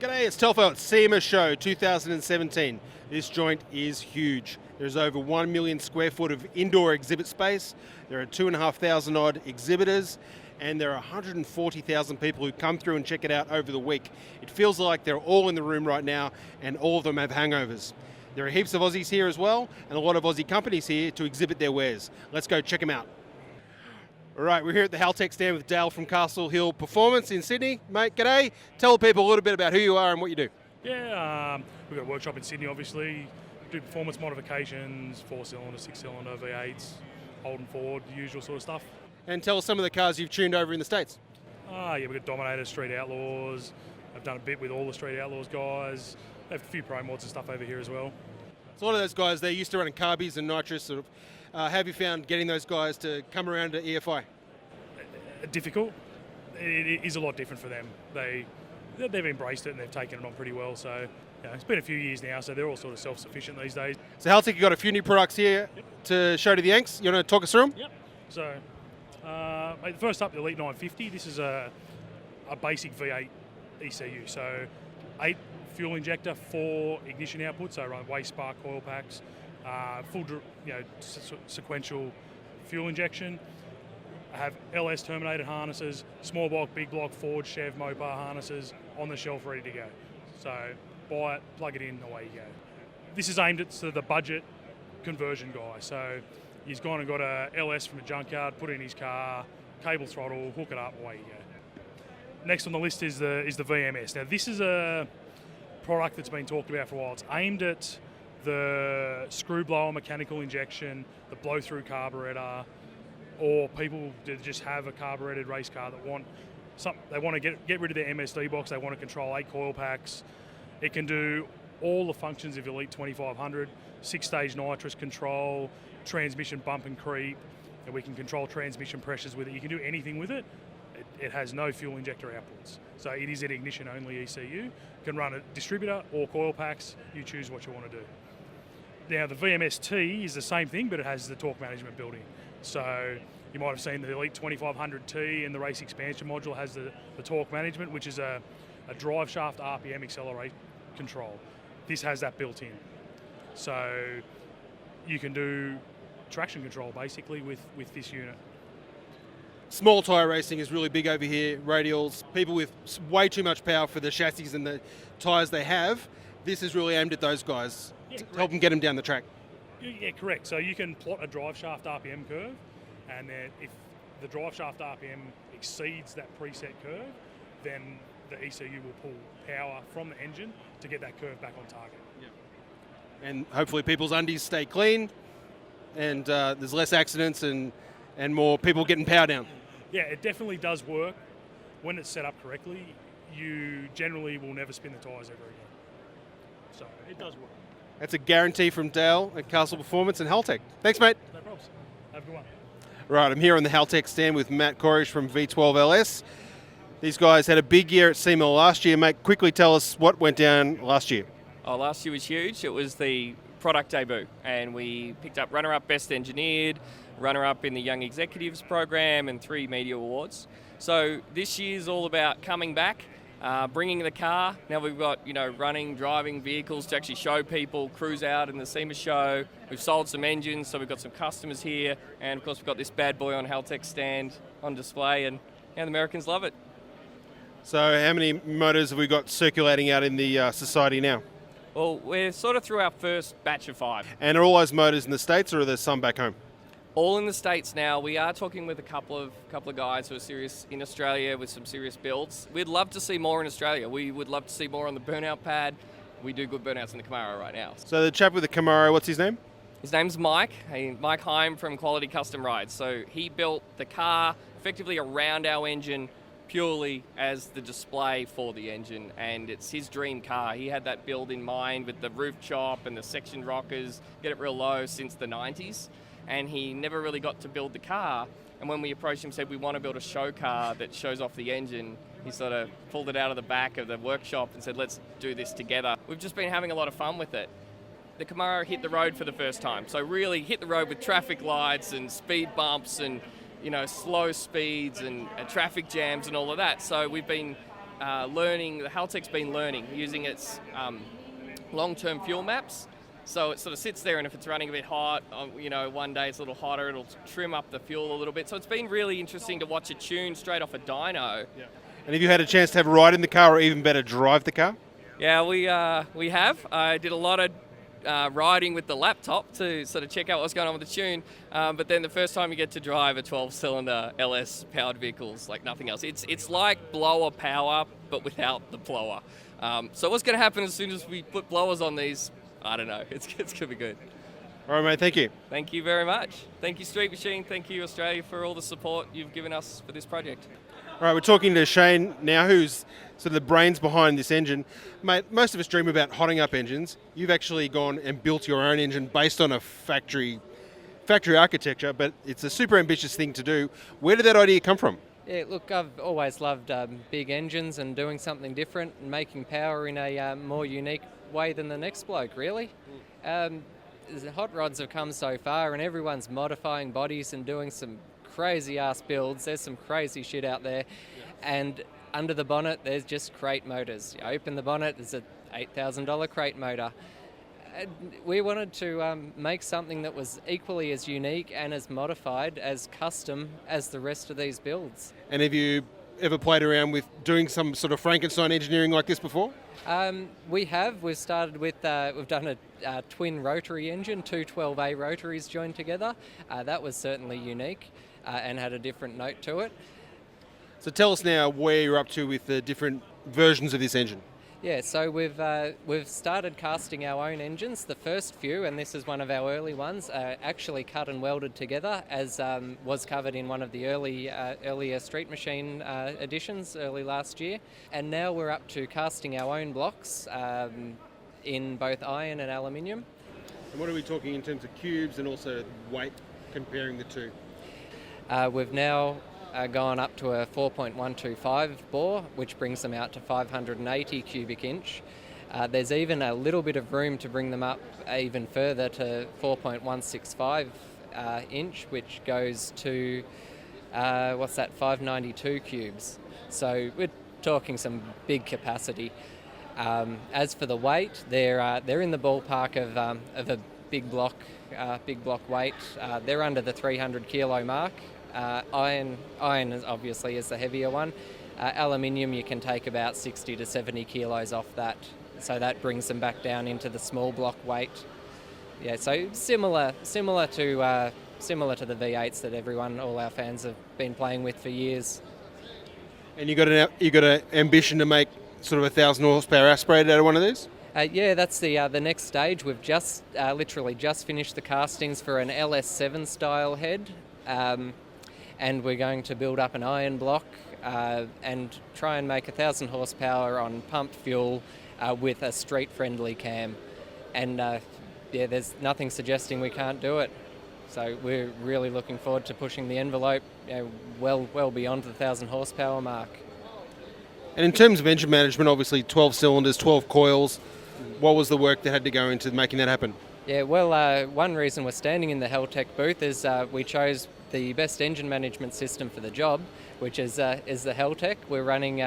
G'day, it's Telfo at SEMA Show 2017. This joint is huge. There's over 1 million square foot of indoor exhibit space. There are 2,500 odd exhibitors, and there are 140,000 people who come through and check it out over the week. It feels like they're all in the room right now, and all of them have hangovers. There are heaps of Aussies here as well, and a lot of Aussie companies here to exhibit their wares. Let's go check them out. All right, we're here at the Haltech stand with Dale from Castle Hill Performance in Sydney. Mate, g'day. Tell people a little bit about who you are and what you do. Yeah, we've got a workshop in Sydney, obviously. Do performance modifications, 4-cylinder, 6-cylinder, V8s, Holden Ford, the usual sort of stuff. And tell us some of the cars you've tuned over in the States. Yeah, we've got Dominators, Street Outlaws. I've done a bit with all the Street Outlaws guys. I have a few pro mods and stuff over here as well. So a lot of those guys, they're used to running carbies and nitrous. Sort of. How have you found getting those guys to come around to EFI? Difficult. It is a lot different for them. They've embraced it and they've taken it on pretty well. So it's been a few years now, so they're all sort of self-sufficient these days. So Haltech, you've got a few new products here to show to the Yanks. You want to talk us through them? Yep. So first up, the Elite 950. This is a basic V8 ECU. So 8 fuel injector, 4 ignition output. So run waste spark coil packs, full sequential fuel injection. I have LS terminated harnesses, small block, big block, Ford, Chev, Mopar harnesses on the shelf ready to go. So buy it, plug it in, away you go. This is aimed at the budget conversion guy. So he's gone and got a LS from a junkyard, put it in his car, cable throttle, hook it up, away you go. Next on the list is the VMS. Now this is a product that's been talked about for a while. It's aimed at the screw blower mechanical injection, the blow through carburetor, or people that just have a carbureted race car that want to get rid of their MSD box. They want to control 8 coil packs. It can do all the functions of Elite 2500, 6-stage nitrous control, transmission bump and creep, and we can control transmission pressures with it. You can do anything with it. It has no fuel injector outputs. So it is an ignition only ECU. You can run a distributor or coil packs. You choose what you want to do. Now the VMS-T is the same thing, but it has the torque management built in. So you might have seen the Elite 2500T and the race expansion module has the torque management, which is a drive shaft RPM accelerate control. This has that built in. So you can do traction control basically with this unit. Small tyre racing is really big over here, radials, people with way too much power for the chassis and the tyres they have. This is really aimed at those guys to help them get them down the track. Yeah, correct. So you can plot a drive shaft RPM curve, and then if the drive shaft RPM exceeds that preset curve, then the ECU will pull power from the engine to get that curve back on target. Yeah. And hopefully people's undies stay clean, and there's less accidents and more people getting power down. Yeah, it definitely does work. When it's set up correctly, you generally will never spin the tyres ever again. So it does work. That's a guarantee from Dale at Castle Performance and Haltech. Thanks, mate. No problems. Have a good one. Right, I'm here on the Haltech stand with Matt Corish from V12 LS. These guys had a big year at SEMA last year. Mate, quickly tell us what went down last year. Oh, last year was huge. It was the product debut, and we picked up runner-up Best Engineered, runner-up in the Young Executives program, and 3 media awards. So this year's all about coming back, bringing the car. Now we've got running, driving vehicles to actually show people, cruise out in the SEMA show. We've sold some engines, so we've got some customers here, and of course we've got this bad boy on Haltech stand on display, and the Americans love it. So how many motors have we got circulating out in the society now? Well, we're sort of through our first batch of 5. And are all those motors in the States, or are there some back home? All in the States now. We are talking with a couple of guys who are serious in Australia with some serious builds. We'd love to see more in Australia. We would love to see more on the burnout pad. We do good burnouts in the Camaro right now. So the chap with the Camaro, what's his name? His name's Mike. Mike Heim from Quality Custom Rides. So he built the car effectively around our engine purely as the display for the engine, and it's his dream car. He had that build in mind with the roof chop and the section rockers, get it real low since the 90s. And he never really got to build the car. And when we approached him and said, we want to build a show car that shows off the engine, he sort of pulled it out of the back of the workshop and said, let's do this together. We've just been having a lot of fun with it. The Camaro hit the road for the first time. So really hit the road with traffic lights and speed bumps and slow speeds and traffic jams and all of that. So we've been learning, the Haltech's been learning using its long-term fuel maps. So it sort of sits there, and if it's running a bit hot, one day it's a little hotter, it'll trim up the fuel a little bit. So it's been really interesting to watch it tune straight off a dyno. Yeah. And have you had a chance to have a ride in the car, or even better, drive the car? Yeah, we have. I did a lot of riding with the laptop to sort of check out what's going on with the tune. But then the first time you get to drive a 12-cylinder LS powered vehicles, like nothing else. It's like blower power, but without the blower. So what's going to happen as soon as we put blowers on these? I don't know. It's going to be good. All right, mate. Thank you. Thank you very much. Thank you, Street Machine. Thank you, Australia, for all the support you've given us for this project. All right, we're talking to Shane now, who's sort of the brains behind this engine. Mate, most of us dream about hotting up engines. You've actually gone and built your own engine based on a factory architecture, but it's a super ambitious thing to do. Where did that idea come from? Yeah, look, I've always loved big engines and doing something different and making power in a more unique way than the next bloke, really. The hot rods have come so far and everyone's modifying bodies and doing some crazy ass builds. There's some crazy shit out there. And under the bonnet, there's just crate motors. You open the bonnet, there's a $8,000 crate motor. And we wanted to make something that was equally as unique and as modified, as custom as the rest of these builds. And have you ever played around with doing some sort of Frankenstein engineering like this before? We have. We've started with, we've done a twin rotary engine, two 12A rotaries joined together. That was certainly unique and had a different note to it. So tell us now where you're up to with the different versions of this engine. Yeah, so we've started casting our own engines. The first few, and this is one of our early ones, are actually cut and welded together, as was covered in one of the earlier Street Machine editions early last year. And now we're up to casting our own blocks in both iron and aluminium. And what are we talking in terms of cubes and also weight, comparing the two? We've now gone up to a 4.125 bore, which brings them out to 580 cubic inch. There's even a little bit of room to bring them up even further to 4.165 inch, which goes to 592 cubes. So we're talking some big capacity. As for the weight, they're in the ballpark of a big block weight. They're under the 300 kilo mark. Iron obviously is the heavier one. Aluminium, you can take about 60 to 70 kilos off that, so that brings them back down into the small block weight. Yeah, so similar to the V8s that all our fans have been playing with for years. And you got an ambition to make sort of 1,000 horsepower aspirated out of one of these? Yeah, that's the next stage. We've just literally just finished the castings for an LS7 style head. And we're going to build up an iron block and try and make 1,000 horsepower on pumped fuel with a street-friendly cam. And there's nothing suggesting we can't do it. So we're really looking forward to pushing the envelope well beyond the 1,000 horsepower mark. And in terms of engine management, obviously 12 cylinders, 12 coils. What was the work that had to go into making that happen? Yeah, well, one reason we're standing in the Haltech booth is we chose the best engine management system for the job, which is the Haltech. We're running,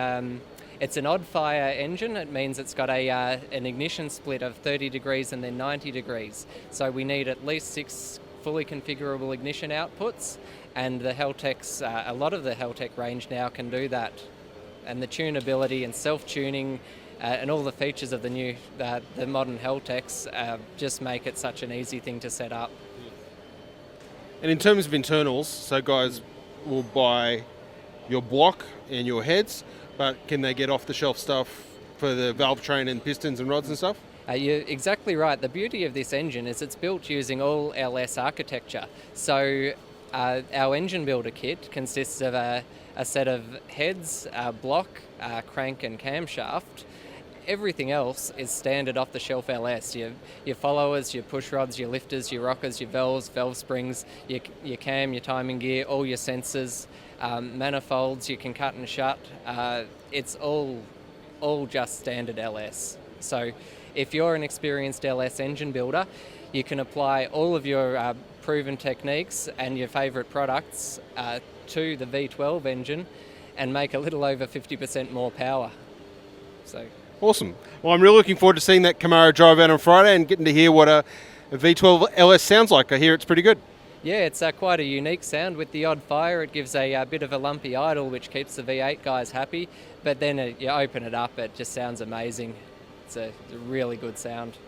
it's an odd fire engine. It means it's got an ignition split of 30 degrees and then 90 degrees. So we need at least 6 fully configurable ignition outputs, and the Haltech's, a lot of the Haltech range now can do that. And the tunability and self-tuning and all the features of the modern Haltechs just make it such an easy thing to set up. And in terms of internals, so guys will buy your block and your heads, but can they get off-the-shelf stuff for the valve train and pistons and rods and stuff? You're exactly right. The beauty of this engine is it's built using all LS architecture. So our engine builder kit consists of a set of heads, block, crank and camshaft. Everything else is standard off-the-shelf LS. Your followers, your push rods, your lifters, your rockers, your valves, valve springs, your cam, your timing gear, all your sensors, manifolds you can cut and shut. It's all just standard LS. So if you're an experienced LS engine builder, you can apply all of your proven techniques and your favourite products to the V12 engine and make a little over 50% more power. So. Awesome. Well, I'm really looking forward to seeing that Camaro drive out on Friday and getting to hear what a V12 LS sounds like. I hear it's pretty good. Yeah, it's quite a unique sound. With the odd fire, it gives a bit of a lumpy idle, which keeps the V8 guys happy. But then you open it up, it just sounds amazing. It's a really good sound.